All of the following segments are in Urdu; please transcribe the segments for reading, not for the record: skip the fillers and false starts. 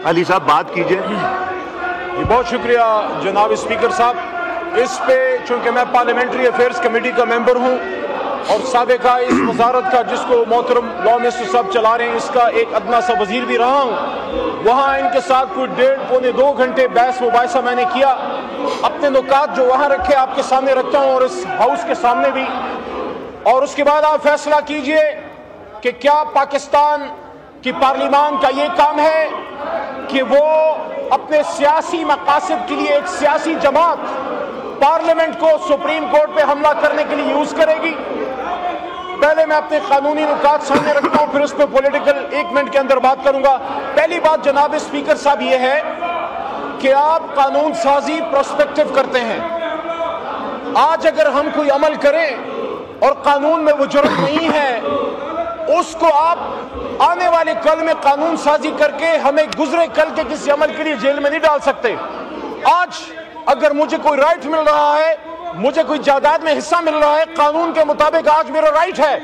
علی صاحب بات کیجئے. بہت شکریہ جناب اسپیکر صاحب. اس پہ چونکہ میں پارلیمنٹری افیئرز کمیٹی کا ممبر ہوں اور سابقہ اس وزارت کا جس کو محترم لا منسٹر صاحب چلا رہے ہیں اس کا ایک ادنا سا وزیر بھی رہا ہوں, وہاں ان کے ساتھ کوئی 1.5-2 گھنٹے بحث مباحثہ میں نے کیا. اپنے نکات جو وہاں رکھے آپ کے سامنے رکھتا ہوں اور اس ہاؤس کے سامنے بھی, اور اس کے بعد آپ فیصلہ کیجئے کہ کیا پاکستان کی پارلیمان کا یہ کام ہے کہ وہ اپنے سیاسی مقاصد کے لیے ایک سیاسی جماعت پارلیمنٹ کو سپریم کورٹ پہ حملہ کرنے کے لیے یوز کرے گی. پہلے میں اپنے قانونی نکات سامنے رکھتا ہوں, پھر اس پہ پولیٹیکل 1 منٹ کے اندر بات کروں گا. پہلی بات جناب اسپیکر صاحب یہ ہے کہ آپ قانون سازی پروسپیکٹو کرتے ہیں. آج اگر ہم کوئی عمل کریں اور قانون میں وہ جرم نہیں ہے, اس کو آپ آنے والے کل میں قانون سازی کر کے ہمیں گزرے کل کے کسی عمل کے لیے جیل میں نہیں ڈال سکتے. آج اگر مجھے کوئی رائٹ مل رہا ہے, مجھے کوئی جائیداد میں حصہ مل رہا ہے, قانون کے مطابق آج میرا رائٹ ہے,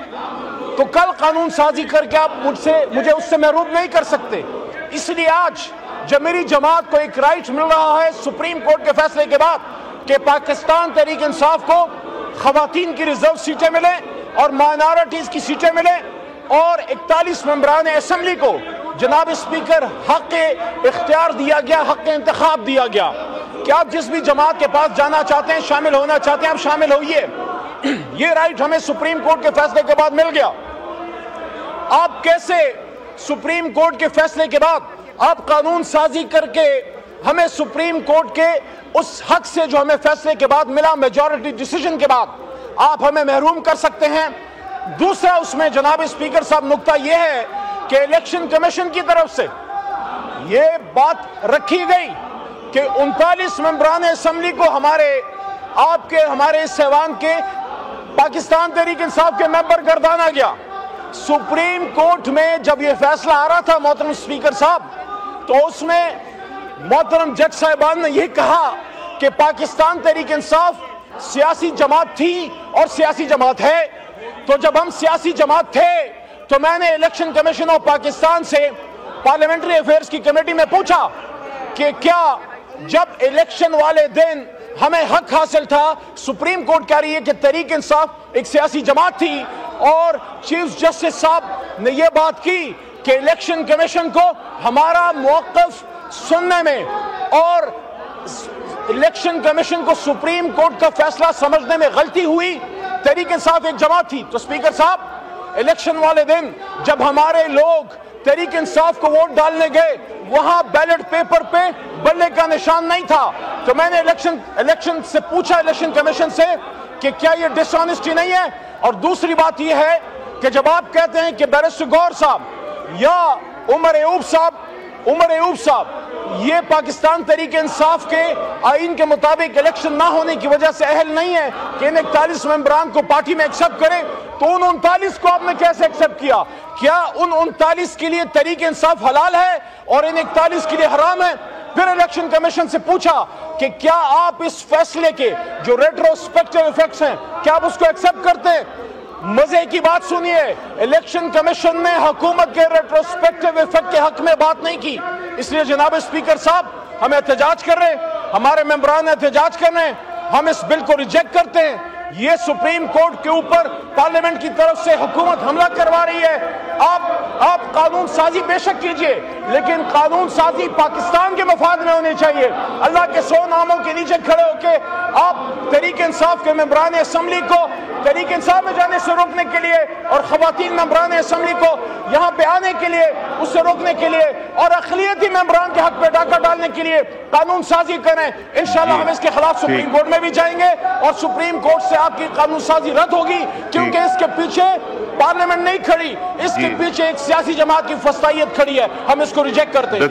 تو کل قانون سازی کر کے آپ مجھے اس سے محروم نہیں کر سکتے. اس لیے آج جب میری جماعت کو ایک رائٹ مل رہا ہے سپریم کورٹ کے فیصلے کے بعد کہ پاکستان تحریک انصاف کو خواتین کی ریزرو سیٹیں ملیں اور مائنارٹیز کی سیٹیں ملیں اور 41 ممبران اسمبلی کو جناب اسپیکر حق اختیار دیا گیا, حق انتخاب دیا گیا کہ آپ جس بھی جماعت کے پاس جانا چاہتے ہیں, شامل ہونا چاہتے ہیں, آپ شامل ہوئیے. یہ رائٹ ہمیں سپریم کورٹ کے فیصلے کے بعد مل گیا. آپ کیسے سپریم کورٹ کے فیصلے کے بعد آپ قانون سازی کر کے ہمیں سپریم کورٹ کے اس حق سے جو ہمیں فیصلے کے بعد ملا, میجورٹی ڈیسیجن کے بعد, آپ ہمیں محروم کر سکتے ہیں. دوسرا اس میں جناب اسپیکر صاحب نقطہ یہ ہے کہ الیکشن کمیشن کی طرف سے یہ بات رکھی گئی کہ 39 ممبران اسمبلی کو ہمارے اس ایوان کے پاکستان تحریک انصاف کے ممبر گردانا گیا. سپریم کورٹ میں جب یہ فیصلہ آ رہا تھا محترم اسپیکر صاحب, تو اس میں محترم جج صاحبان نے یہ کہا کہ پاکستان تحریک انصاف سیاسی جماعت تھی اور سیاسی جماعت ہے. تو جب ہم سیاسی جماعت تھے تو میں نے الیکشن کمیشن آف پاکستان سے پارلیمنٹری افیئرز کی کمیٹی میں پوچھا کہ کیا جب الیکشن والے دن ہمیں حق حاصل تھا, سپریم کورٹ کہہ رہی ہے کہ تحریک انصاف ایک سیاسی جماعت تھی, اور چیف جسٹس صاحب نے یہ بات کی کہ الیکشن کمیشن کو ہمارا موقف سننے میں اور الیکشن کمیشن کو سپریم کورٹ کا فیصلہ سمجھنے میں غلطی ہوئی, تحریک انصاف ایک جماعت تھی. تو اسپیکر صاحب, الیکشن والے دن جب ہمارے لوگ تحریک انصاف کو ووٹ ڈالنے گئے, وہاں بیلٹ پیپر پہ بلے کا نشان نہیں تھا. تو میں نے الیکشن سے پوچھا, الیکشن کمیشن سے, کہ کیا یہ ڈس آنیسٹی نہیں ہے. اور دوسری بات یہ ہے کہ جب آپ کہتے ہیں کہ بیرسٹر گور صاحب یا عمر ایوب صاحب یہ پاکستان تحریک انصاف کے آئین کے مطابق الیکشن نہ ہونے کی وجہ سے اہل نہیں ہے کہ ان 41 ممبران کو پارٹی میں ایکسپٹ کرے, تو ان 39 کو آپ نے کیسے ایکسپٹ کیا؟ کیا ان 39 کے لیے تحریک انصاف حلال ہے اور ان 41 کے لیے حرام ہے؟ پھر الیکشن کمیشن سے پوچھا کہ کیا آپ اس فیصلے کے جو ریٹروسپیکٹیو ایفیکٹس ہیں کیا آپ اس کو ایکسپٹ کرتے ہیں؟ مزے کی بات سنیے, الیکشن کمیشن نے حکومت کے ریٹروسپیکٹیو ایفیکٹ کے حق میں بات نہیں کی. اس لیے جناب اسپیکر صاحب, ہم احتجاج کر رہے ہیں, ہمارے ممبران احتجاج کر رہے ہیں, ہم اس بل کو ریجیکٹ کرتے ہیں. یہ سپریم کورٹ کے اوپر پارلیمنٹ کی طرف سے حکومت حملہ کروا رہی ہے. آپ قانون سازی بے شک کیجئے, لیکن قانون سازی پاکستان کے مفاد میں ہونی چاہیے. اللہ کے 100 ناموں کے نیچے کھڑے ہو کے آپ تحریک انصاف کے ممبران اسمبلی کو تحریک انصاف میں جانے سے روکنے کے لیے اور خواتین ممبران اسمبلی کو یہاں پہ آنے کے لیے اس سے روکنے کے لیے اور اقلیتی ممبران کے حق پہ ڈاکہ ڈالنے کے لیے قانون سازی کریں. انشاءاللہ ہم اس کے خلاف سپریم کورٹ میں بھی جائیں گے اور سپریم کورٹ سے آپ کی قانون سازی رد ہوگی, کیونکہ اس کے پیچھے پارلیمنٹ نہیں کھڑی, اس کے پیچھے ایک سیاسی جماعت کی فسطائیت کھڑی ہے. ہم اس کو ریجیکٹ کرتے ہیں.